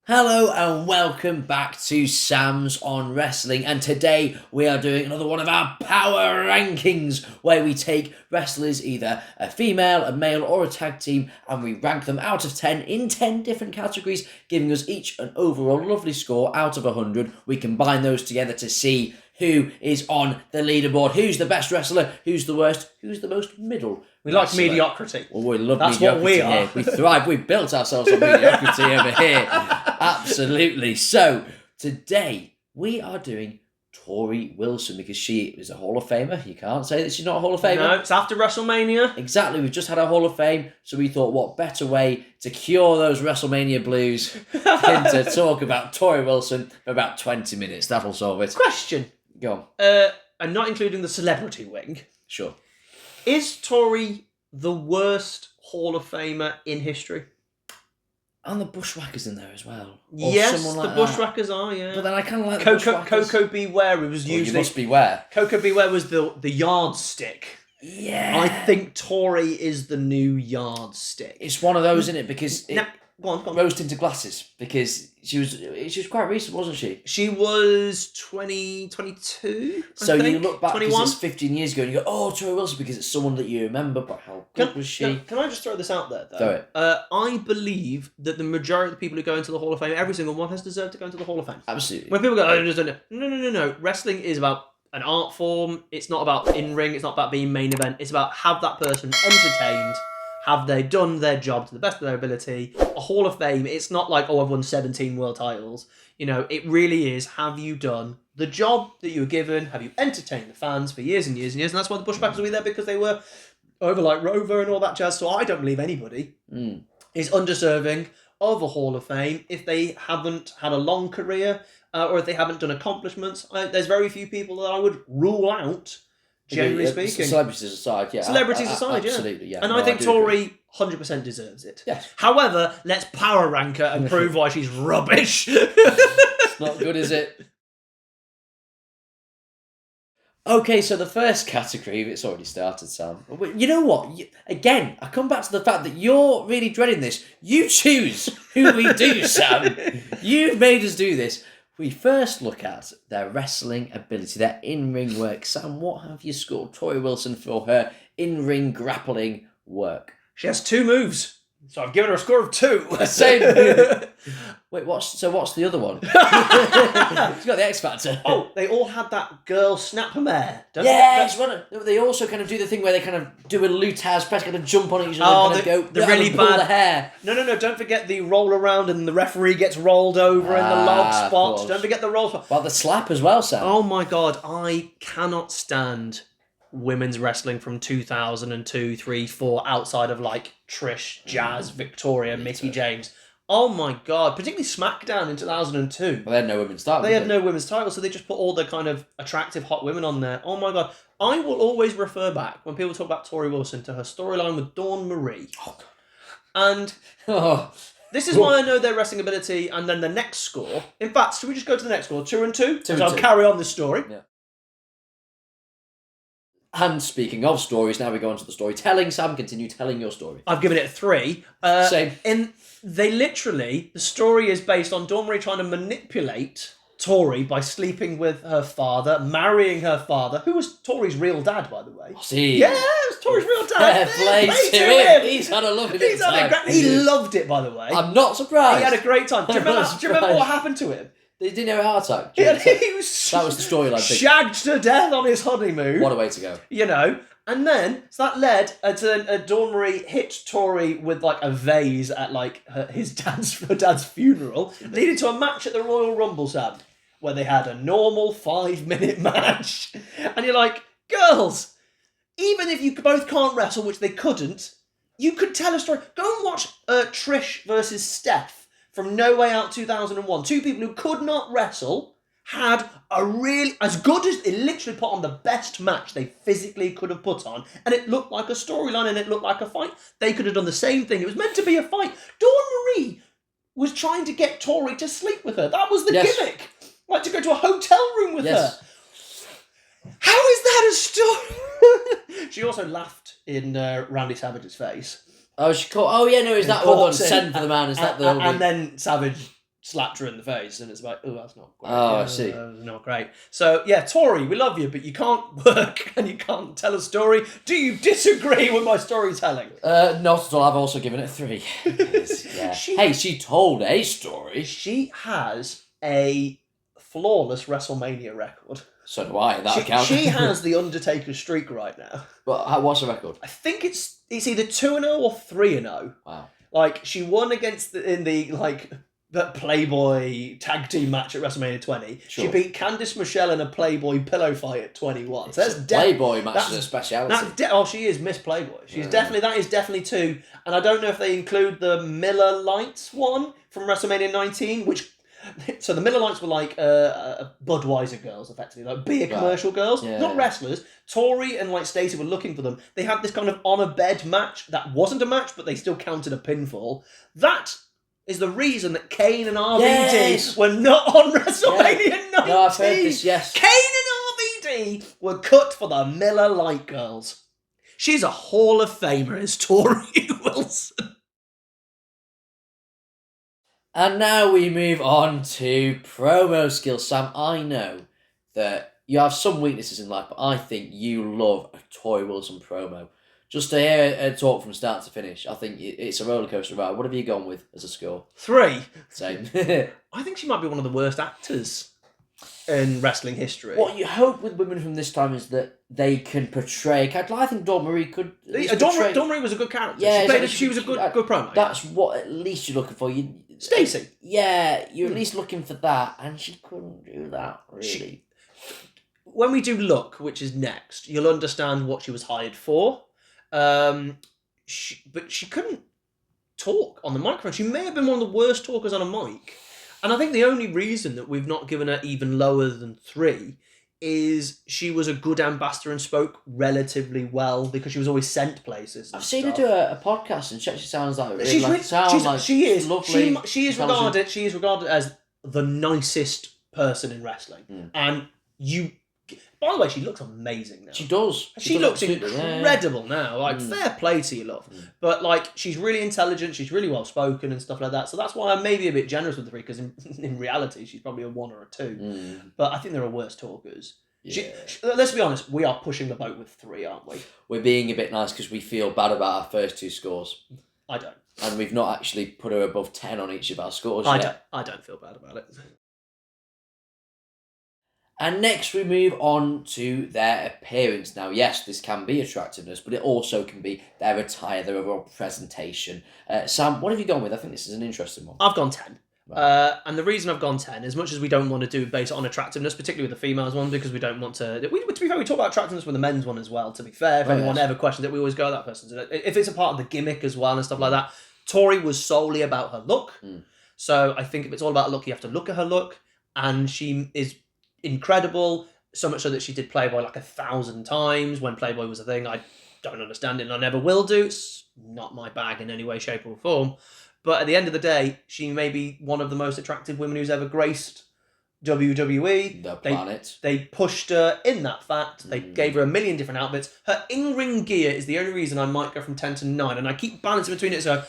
Hello and welcome back to Sam's on Wrestling, and today we are doing another one of our power rankings where we take wrestlers, either a female, a male or a tag team, and we rank them out of 10 in 10 different categories, giving us each an overall lovely score out of 100. We combine those together to see who is on the leaderboard, who's the best wrestler, who's the worst, who's the most middle. We like mediocrity. Well, we love That's mediocrity what we are. here. We thrive. We've built ourselves on mediocrity over here. Absolutely. So, today we are doing Torrie Wilson because she is a Hall of Famer. You can't say that she's not a Hall of Famer. No, it's after WrestleMania. Exactly. We've just had a Hall of Fame, so we thought what better way to cure those WrestleMania blues than to talk about Torrie Wilson for about 20 minutes. That'll solve it. Question. Go on. And not including the celebrity wing. Sure. Is Torrie the worst Hall of Famer in history? And the Bushwhackers in there as well. Or Yes, someone like the Bushwhackers are, yeah. But then I kind of like the Bushwhackers. Coco Beware, it was Well, usually... you must beware. Coco Beware was the yardstick. Yeah. I think Torrie is the new yardstick. It's one of those, isn't it? Because it Go on. rose tinted glasses. Because she was quite recent, wasn't she? She was 22, So I think. you look back 21. because it's 15 years ago and you go, oh, Torrie Wilson, because it's someone that you remember, but how good was she? Can I just throw this out there, though? Throw it. I believe that the majority of the people who go into the Hall of Fame, every single one has deserved to go into the Hall of Fame. Absolutely. When people go, oh, just don't know. No. Wrestling is about an art form. It's not about in-ring. It's not about being main event. It's about have that person entertained. Have they done their job to the best of their ability? A Hall of Fame, it's not like, oh, I've won 17 world titles. You know, it really is, have you done the job that you were given? Have you entertained the fans for years and years and years? And that's why the Bushwhackers will be there, because they were over like Rover and all that jazz. So I don't believe anybody is undeserving of a Hall of Fame if they haven't had a long career or if they haven't done accomplishments. There's very few people that I would rule out. Generally speaking. Celebrities aside, yeah. Celebrities aside, yeah. Absolutely, yeah. And No, I think do agree. Torrie 100% deserves it. Yes. However, let's power rank her and prove why she's rubbish. It's not good, is it? Okay, so the first category, it's already started, Sam. You know what? Again, I come back to the fact that you're really dreading this. You choose who we do, Sam. You've made us do this. We first look at their wrestling ability, their in-ring work. Sam, what have you scored Torrie Wilson for her in-ring grappling work? She has 2 moves, so I've given her a score of 2. Same. Wait, what's the other one? She's got the X Factor. Oh, they all had that girl snap a mare. They also kind of do the thing where they kind of do a Lutaz press, kind of jump on each other and kind of go, the really pull bad the hair. No, don't forget the roll around and the referee gets rolled over in the log spot. Don't forget the roll spot. Well, the slap as well, Sam. Oh my God, I cannot stand women's wrestling from 2002, 3, 4, outside of like Trish, Jazz, Victoria, Mickey James. Oh my God, particularly SmackDown in 2002. Well, they had no women's title. They had no women's title, so they just put all the kind of attractive hot women on there. Oh my God. I will always refer back, when people talk about Torrie Wilson, to her storyline with Dawn Marie. Oh, God. And this is why I know their wrestling ability, and then the next score. In fact, should we just go to the next score? 2 and 2? Two and I'll two. carry on this story. Yeah. And speaking of stories, now we go on to the storytelling. Sam, continue telling your story. I've given it a 3. Same. The story is based on Dawn Marie trying to manipulate Torrie by sleeping with her father, marrying her father, who was Torrie's real dad, by the way. See. Yeah, it was Torrie's real dad. Fair play to him. He's had a lovely time. He loved it, by the way. I'm not surprised. He had a great time. Do you remember what happened to him? He didn't have a heart attack. He was that was the storyline. Shagged to death on his honeymoon. What a way to go. You know. And then, so that led to Dawn Marie hit Torrie with like a vase at like her dad's funeral, leading to a match at the Royal Rumble, Sam, where they had a normal 5-minute match. And you're like, girls, even if you both can't wrestle, which they couldn't, you could tell a story. Go and watch Trish versus Steph from No Way Out 2001. 2 people who could not wrestle had a really, as good as, it literally put on the best match they physically could have put on, and it looked like a storyline and it looked like a fight. They could have done the same thing. It was meant to be a fight. Dawn Marie was trying to get Torrie to sleep with her. That was the gimmick. Like to go to a hotel room with her. How is that a story? She also laughed in Randy Savage's face. Oh, she caught. Oh, yeah, no, is that the one? Send for the man. Is that the one? And then Savage slapped her in the face, and it's like, oh, that's not great. Oh, I see. That's not great. So, yeah, Torrie, we love you, but you can't work and you can't tell a story. Do you disagree with my storytelling? Not at all. I've also given it 3. Yeah. She told a story. She has a flawless WrestleMania record. So do I. That counts. She has the Undertaker streak right now. But what's the record? I think it's either 2-0 or 3-0. Wow. Like, she won against the Playboy tag team match at WrestleMania 20. Sure. She beat Candice Michelle in a Playboy pillow fight at 21. So that's Playboy match is a speciality. She is Miss Playboy. That is definitely 2. And I don't know if they include the Miller Lights one from WrestleMania 19, so the Miller Lights were like Budweiser girls, effectively, like beer commercial girls, not wrestlers. Torrie and like Stacey were looking for them. They had this kind of on a bed match that wasn't a match, but they still counted a pinfall. That is the reason that Kane and RVD were not on WrestleMania 19. No, I've heard this, yes. Kane and RVD were cut for the Miller Lite girls. She's a Hall of Famer, is Torrie Wilson. And now we move on to promo skills. Sam, I know that you have some weaknesses in life, but I think you love a Torrie Wilson promo. Just to hear her talk from start to finish, I think it's a rollercoaster ride. What have you gone with as a score? 3. Same. I think she might be one of the worst actors in wrestling history. What you hope with women from this time is that they can portray. I think Dawn Marie could. Dawn Marie was a good character. Yeah, she was a good promo. That's what at least you're looking for. Stacey. Yeah, you're at least looking for that, and she couldn't do that really. When we do Look, which is next, you'll understand what she was hired for. But she couldn't talk on the microphone. She may have been one of the worst talkers on a mic. And I think the only reason that we've not given her even lower than 3 is she was a good ambassador and spoke relatively well because she was always sent places. I've seen her do a podcast and she actually sounds like she is lovely. She is regarded as the nicest person in wrestling, and you. By the way, she looks amazing now. She does. She looks incredible now. Like, fair play to you, love. But, like, she's really intelligent. She's really well-spoken and stuff like that. So that's why I'm maybe a bit generous with the 3, because in reality, she's probably a 1 or a 2. But I think there are worse talkers. Yeah. Let's be honest, we are pushing the boat with 3, aren't we? We're being a bit nice because we feel bad about our first 2 scores. I don't. And we've not actually put her above 10 on each of our scores yet. I don't feel bad about it. And next we move on to their appearance. Now, yes, this can be attractiveness, but it also can be their attire, their overall presentation. Sam, what have you gone with? I think this is an interesting one. I've gone 10. Right. And the reason I've gone 10, as much as we don't want to do based on attractiveness, particularly with the females one, because we don't want to... to be fair, we talk about attractiveness with the men's one as well, to be fair. If anyone ever questions it, we always go, that person's... If it's a part of the gimmick as well and stuff like that, Torrie was solely about her look. So I think if it's all about look, you have to look at her look, and she is incredible, so much so that she did Playboy like 1,000 times when Playboy was a thing. I don't understand it and I never will do. It's not my bag in any way, shape or form. But at the end of the day, she may be one of the most attractive women who's ever graced WWE. The planet. They pushed her in that fact. They gave her a million different outfits. Her in-ring gear is the only reason I might go from 10 to 9. And I keep balancing between it, so...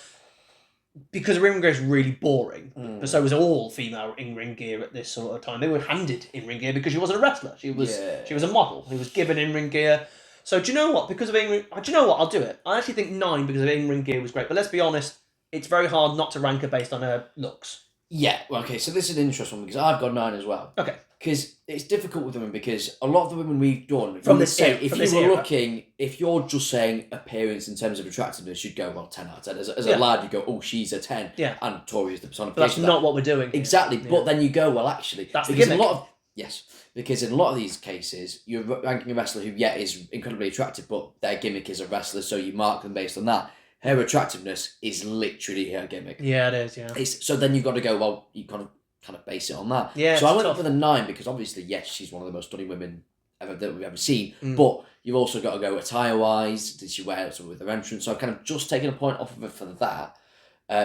Because her in-ring gear is really boring. But so was all female in-ring gear at this sort of time. They were handed in-ring gear because she wasn't a wrestler. She was a model who was given in-ring gear. So do you know what? Because of in-ring... Do you know what? I'll do it. I actually think 9 because of in-ring gear was great. But let's be honest, it's very hard not to rank her based on her looks. Yeah, well, okay, so this is an interesting one because I've got 9 as well. Okay. Because it's difficult with women because a lot of the women we've done... If you're just saying appearance in terms of attractiveness, you'd go, well, 10 out of 10. As a lad, you go, oh, she's a 10. Yeah. And Torrie is the personification. But that's not what we're doing here. Exactly. Yeah. But then you go, well, actually... That's the gimmick. Because in a lot of these cases, you're ranking a wrestler who, is incredibly attractive, but their gimmick is a wrestler, so you mark them based on that. Her attractiveness is literally her gimmick. Yeah, it is, yeah. So then you've got to go, well, you kind of base it on that. Yeah. So I went up with a 9 because obviously, yes, she's one of the most stunning women that we've ever seen. But you've also got to go attire-wise. Did she wear something with her entrance? So I've kind of just taken a point off of her for that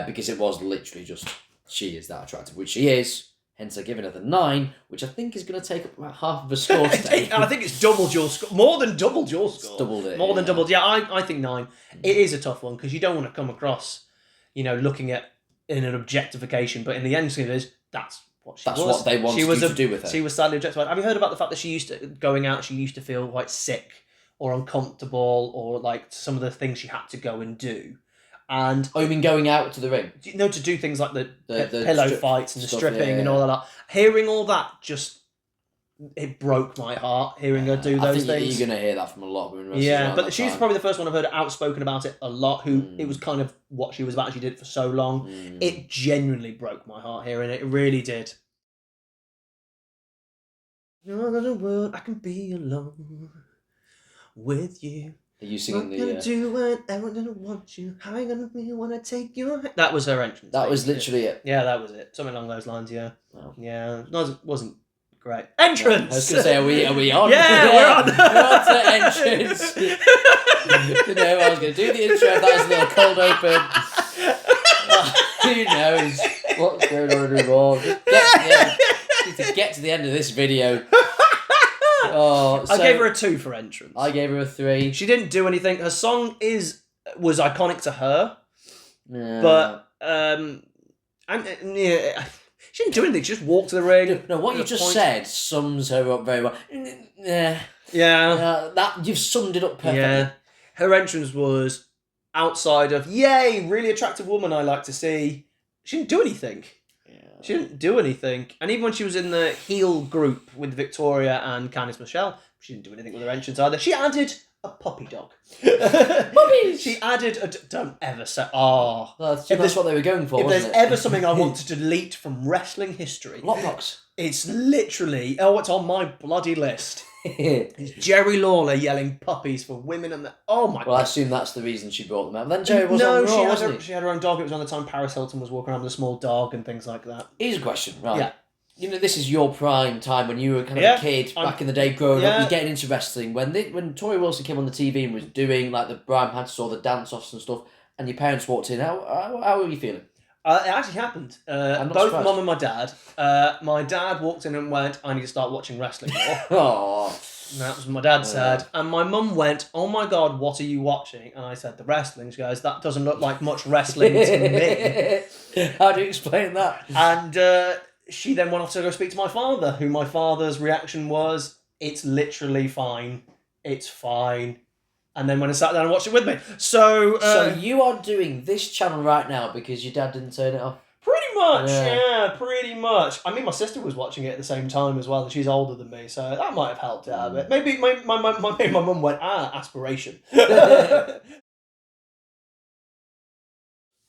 because it was literally just she is that attractive, which she is. Hence, I've given her the 9, which I think is going to take up about half of a score today. I think it's doubled your score. More than doubled your score. Doubled it. More than doubled. Yeah, I think 9. It is a tough one because you don't want to come across, looking at in an objectification, but in the end scene is that's what she was. That's what they wanted you to do with her. She was sadly objectified. Have you heard about the fact that she used to feel quite sick or uncomfortable, or like some of the things she had to go and do? And you mean going out to the ring? To do things like the pillow fights and the stuff, stripping and all that. Hearing all that it broke my heart, hearing her do those things. You're going to hear that from a lot of women wrestlers. Yeah, but she's probably the first one I've heard outspoken about it a lot, it was kind of what she was about. She did it for so long. It genuinely broke my heart hearing it. It really did. You're not a world I can be alone with you. Are you singing I'm gonna do whatever I want you. How you gonna feel when I take your hand? That was her entrance. That was literally it. Yeah, that was it. Something along those lines, yeah. Wow. Yeah, wasn't great. Entrance! I was going to say, are we on? Yeah, we're on! We're on to entrance. I was going to do the intro, that was a little cold open. Who knows what's going on anymore? Just get to the end of this video. I gave her a 2 for entrance. I gave her a 3. She didn't do anything. Her song was iconic to her, Yeah. but she didn't do anything. She just walked to the ring. No, what you just said sums her up very well. Yeah. That you've summed it up perfectly. Yeah. Her entrance was outside of yay, really attractive woman I like to see. She didn't do anything. She didn't do anything. And even when she was in the heel group with Victoria and Candice Michelle, she didn't do anything with her entrance either. She added a puppy dog. Puppies! She added don't ever say, oh. That's what they were going for, If wasn't there's ever something I want to delete from wrestling history, Lockbox. it's literally, it's on my bloody list. It's Jerry Lawler yelling puppies for women and oh my god. Well, I assume that's the reason she brought them out. Then Jerry was on Raw, wasn't he? She had her own dog. It was on the time Paris Hilton was walking around with a small dog and things like that. Here's a question, right? Yeah. This is your prime time when you were kind of a kid back in the day growing up. You're getting into wrestling. When Torrie Wilson came on the TV and was doing like the Brian Patterson or the dance-offs and stuff, and your parents walked in, how were you feeling? It actually happened. Both Mum and my dad. My dad walked in and went, I need to start watching wrestling more. Oh. And that was what my dad said. And my mum went, oh my god, what are you watching? And I said, the wrestling. She goes, that doesn't look like much wrestling to me. How do you explain that? And she then went off to go speak to my father, who my father's reaction was, it's literally fine. It's fine. And then when I sat down and watched it with me. So you are doing this channel right now because your dad didn't turn it off? Pretty much, yeah, pretty much. I mean, my sister was watching it at the same time as well, and she's older than me, so that might have helped out a bit. Maybe my mum went, aspiration.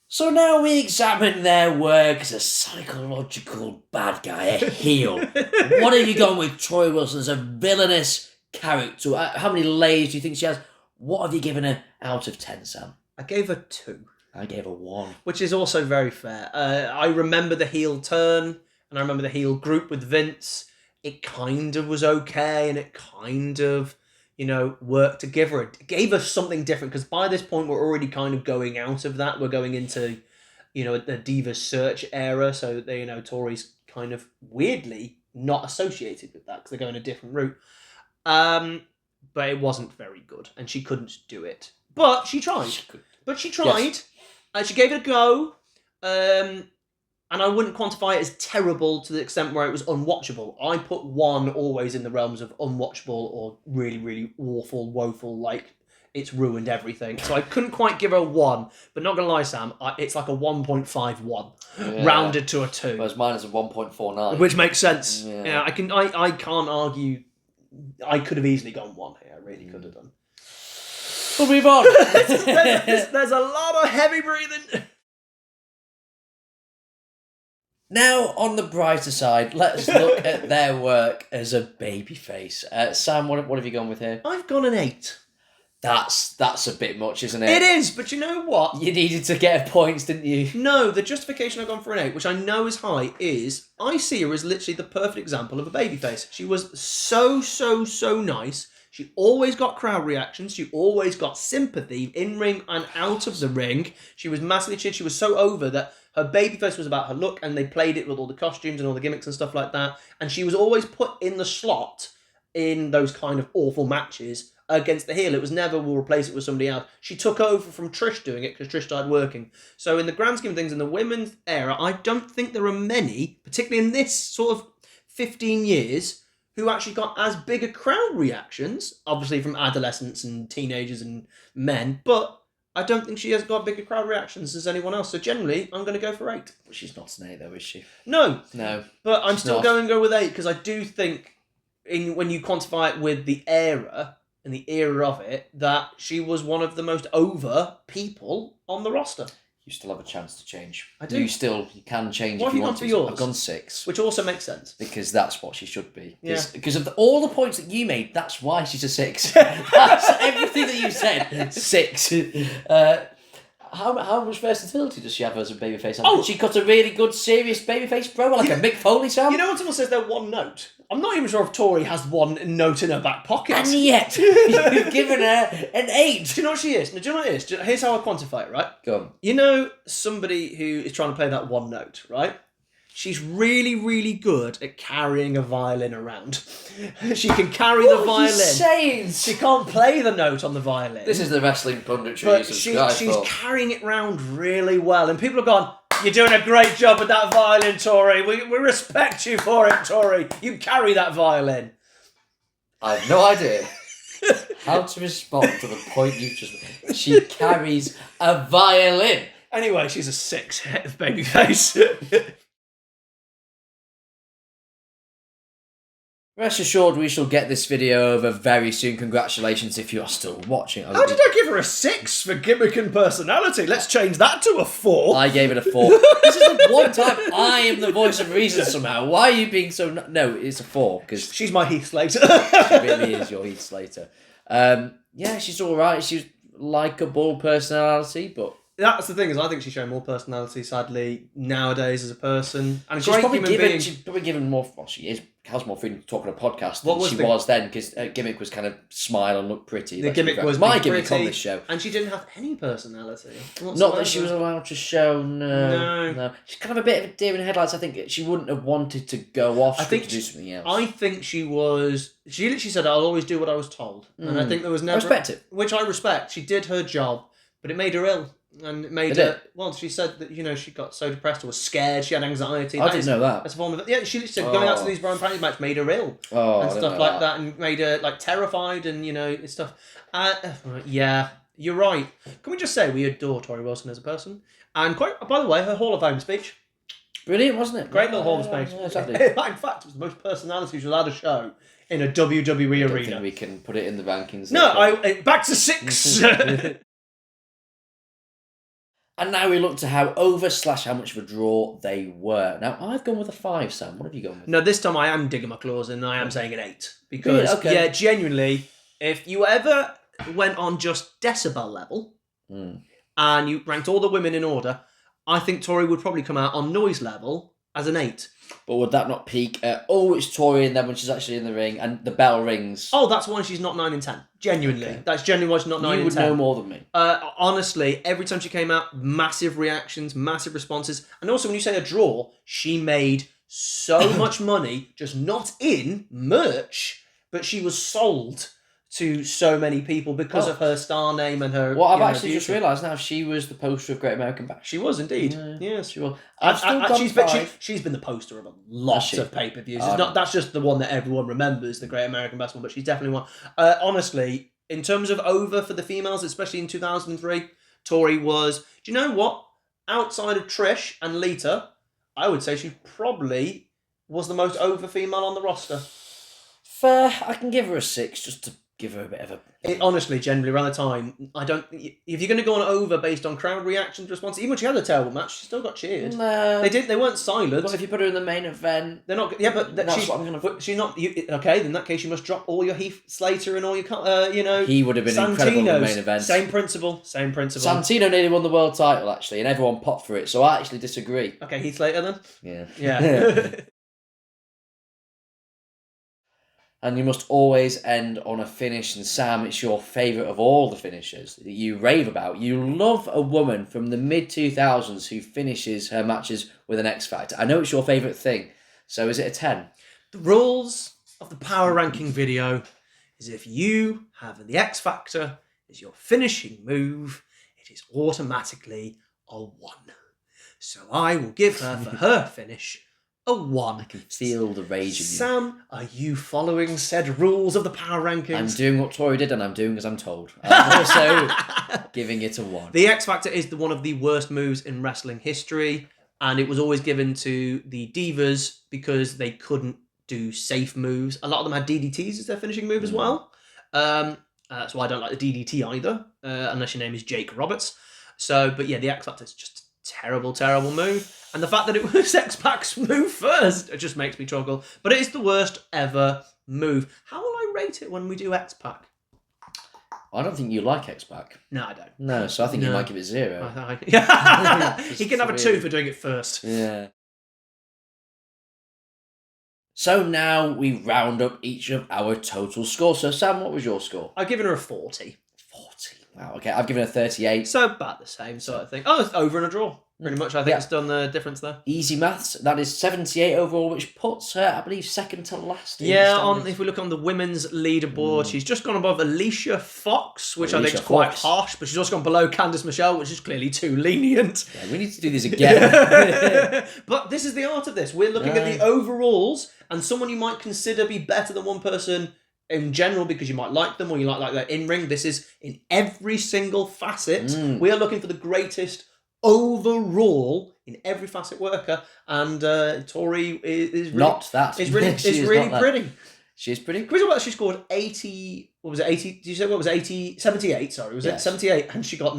So now we examine their work as a psychological bad guy, a heel. What have you gone with Torrie Wilson as a villainous character? How many layers do you think she has? What have you given her out of 10, Sam? I gave her 2. I gave her 1. Which is also very fair. I remember the heel turn, and I remember the heel group with Vince. It kind of was okay, and it kind of, worked to give her. It gave us something different, because by this point, we're already kind of going out of that. We're going into, the Divas Search era, so, Torrie's kind of weirdly not associated with that, because they're going a different route. But it wasn't very good, and she couldn't do it. But she tried. She tried. Yes. She gave it a go. And I wouldn't quantify it as terrible to the extent where it was unwatchable. I put 1 always in the realms of unwatchable or really, really awful, woeful, like it's ruined everything. So I couldn't quite give her a 1. But not going to lie, Sam, it's like a 1.51, rounded to a 2. Whereas mine is a 1.49. Which makes sense. Yeah, I can't argue. I could have easily gone 1 here. I really could have done. We'll move on. There's a lot of heavy breathing. Now, on the brighter side, let's look at their work as a babyface. Sam, what have you gone with here? I've gone an 8. That's a bit much, isn't it? It is, but you know what? You needed to get points, didn't you? No, the justification I've gone for an 8, which I know is high, is I see her as literally the perfect example of a babyface. She was so nice. She always got crowd reactions. She always got sympathy in ring and out of the ring. She was massively cheered. She was so over that her babyface was about her look, and they played it with all the costumes and all the gimmicks and stuff like that. And she was always put in the slot in those kind of awful matches against the heel. It was never, we'll replace it with somebody else. She took over from Trish doing it because Trish started working. So in the grand scheme of things, in the women's era, I don't think there are many, particularly in this sort of 15 years, who actually got as big a crowd reactions, obviously from adolescents and teenagers and men, but I don't think she has got bigger crowd reactions as anyone else. So generally, I'm going to go for 8. But she's not an 8 though, is she? No. No. But I'm she's still not. going to go with 8 because I do think when you quantify it with the era and the era of it, that she was one of the most over people on the roster. You still have a chance to change. I do. You can change What if have you you want gone for to. yours? I've gone 6. Which also makes sense. Because that's what she should be. Yeah. Because of all the points that you made, that's why she's a 6. That's everything that you said. 6. How much versatility does she have as a babyface? Oh! She got a really good, serious babyface promo, like a Mick Foley sound. You know when someone says they're one note? I'm not even sure if Torrie has one note in her back pocket. And yet, you've given her an 8. Do you know what she is? No, do you know what it is? Here's how I quantify it, right? Go on. You know somebody who is trying to play that one note, right? She's really, really good at carrying a violin around. She can carry the What are you violin. saying? She can't play the note on the violin. This is the wrestling punditry but you subscribe she's for. carrying it round really well. And people have gone, you're doing a great job with that violin, Torrie. We respect you for it, Torrie. You carry that violin. I have no idea how to respond to the point you've just made. She carries a violin. Anyway, she's a 6 babyface. Rest assured, we shall get this video over very soon. Congratulations if you are still watching. How did I give her a 6 for gimmick and personality? Let's change that to a 4. I gave it a 4. This is the one time I am the voice of reason somehow. Why are you being so... No, it's a 4, because She's my Heath Slater. she really is your Heath Slater. Yeah, she's all right. She's likeable personality, but... That's the thing, is I think she's showing more personality, sadly, nowadays as a person. And a She's great probably human given. being. She's probably given more. Well, she has more freedom to talk on a podcast What than was she the- was then, because Gimmick was kind of smile and look pretty. The Let's be gimmick fair. was my being gimmick pretty, on this show. And she didn't have any personality. Not that she was allowed to show. No. No. She's kind of a bit of a deer in the headlights. I think she wouldn't have wanted to go off. I think to do something else. I think she was. She literally said, "I'll always do what I was told," and I think there was I never. respect it. Which I respect. She did her job, but it made her ill. And it made It her. did? Well, she said that she got so depressed or was scared. She had anxiety. I didn't know that. That's a form of yeah. She said going out to Oh. these Brian Panic match made her ill Oh, and I didn't stuff know like that, and made her like terrified and stuff. Yeah, you're right. Can we just say we adore Torrie Wilson as a person? And quite by the way, her Hall of Fame speech, Brilliant, wasn't it? great little Hall of Fame. Yeah, exactly. In fact, it was the most personality she's allowed a show in a WWE I don't arena. think we can put it in the rankings. No, back to 6. And now we look to how over / how much of a draw they were. Now, I've gone with a 5, Sam. What have you gone with? No, this time I am digging my claws and I am saying an 8. Because, Really? Okay. yeah, genuinely, if you ever went on just decibel level and you ranked all the women in order, I think Torrie would probably come out on noise level as an 8. But would that not peak at, it's Torrie, and then when she's actually in the ring and the bell rings? Oh, that's why she's not 9 and 10. Genuinely. Okay. That's genuinely why she's not 9 You and would 10. know more than me. Honestly, every time she came out, massive reactions, massive responses. And also, when you say a draw, she made so much money, just not in merch, but she was sold to so many people because of her star name and her. Well, I've you know, actually just beauty. realised now she was the poster of Great American Bash. She was indeed. Yeah. Yes, She was. I've still And gone she's 5. she's been the poster of a lot Has she? of pay-per-views. Oh, It's not that's just the one that everyone remembers, the Great American Bash one, but she's definitely one. Honestly, in terms of over for the females, especially in 2003, Torrie was. Do you know what? Outside of Trish and Lita, I would say she probably was the most over female on the roster. Fair. I can give her a 6 just to give her a bit of a... Honestly, generally around the time, I don't. If you're going to go on over based on crowd reactions, response, even when she had a terrible match, she still got cheered. No. They weren't silent. But if you put her in the main event... They're not. Yeah, but That's she's, what I'm gonna- but she's not. Okay, then in that case, you must drop all your Heath Slater and all your, He would have been incredible in the Santino's. main event. Same principle. Same principle. Santino nearly won the world title, actually, and everyone popped for it, so I actually disagree. Okay, Heath Slater then. Yeah. Yeah. And you must always end on a finish, and Sam, it's your favourite of all the finishes that you rave about. You love a woman from the mid-2000s who finishes her matches with an X Factor. I know it's your favourite thing, so is it a 10? The rules of the power ranking video is if you have the X Factor as your finishing move, it is automatically a 1. So I will give her, for her finish, a 1. I can feel the rage in you. Sam, are you following said rules of the power rankings? I'm doing what Torrie did, and I'm doing as I'm told. I'm also giving it a 1. The X Factor is one of the worst moves in wrestling history, and it was always given to the divas because they couldn't do safe moves. A lot of them had DDTs as their finishing move as well. That's why I don't like the DDT either, unless your name is Jake Roberts. But yeah, the X Factor is just a terrible, terrible move. And the fact that it was X-Pac's move first, it just makes me chuckle. But it is the worst ever move. How will I rate it when we do X-Pac? I don't think you like X-Pac. No, I don't. No, so I think you might give it 0. He can have a 2 for doing it first. Yeah. So now we round up each of our total scores. So Sam, what was your score? I've given her a 40. 40. Wow, okay. I've given her 38. So about the same sort of thing. Oh, it's over and a draw. Pretty much, I think it's done the difference there. Easy maths. That is 78 overall, which puts her, I believe, second to last. If we look on the women's leaderboard, she's just gone above Alicia Fox, which I think is quite harsh, but she's also gone below Candice Michelle, which is clearly too lenient. Yeah, we need to do this again. But this is the art of this. We're looking at the overalls, and someone you might consider be better than one person in general because you might like them or you like their in-ring. This is in every single facet. We are looking for the greatest overall in every facet worker, and Torrie is really, really pretty. She's pretty. Can we talk about she scored 80? What was it? 80? Did you say what was 80? 78. Sorry, was it 78? And she got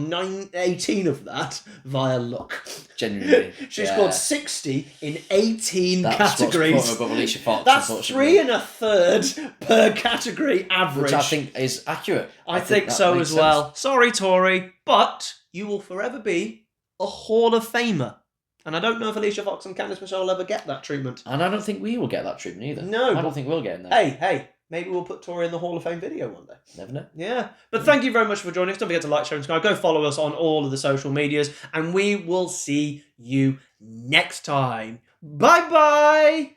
18 of that via luck. Genuinely, she scored 60 in 18 That's categories. What's above Alicia Fox. That's 3 1/3 per category average, which I think is accurate. I think so as well. Sorry, Torrie, but you will forever be a Hall of Famer. And I don't know if Alicia Fox and Candice Michelle will ever get that treatment. And I don't think we will get that treatment either. No. I don't think we'll get in there. Hey, maybe we'll put Torrie in the Hall of Fame video one day. Never know. Yeah. But thank you very much for joining us. Don't forget to like, share, and subscribe. Go follow us on all of the social medias. And we will see you next time. Bye-bye.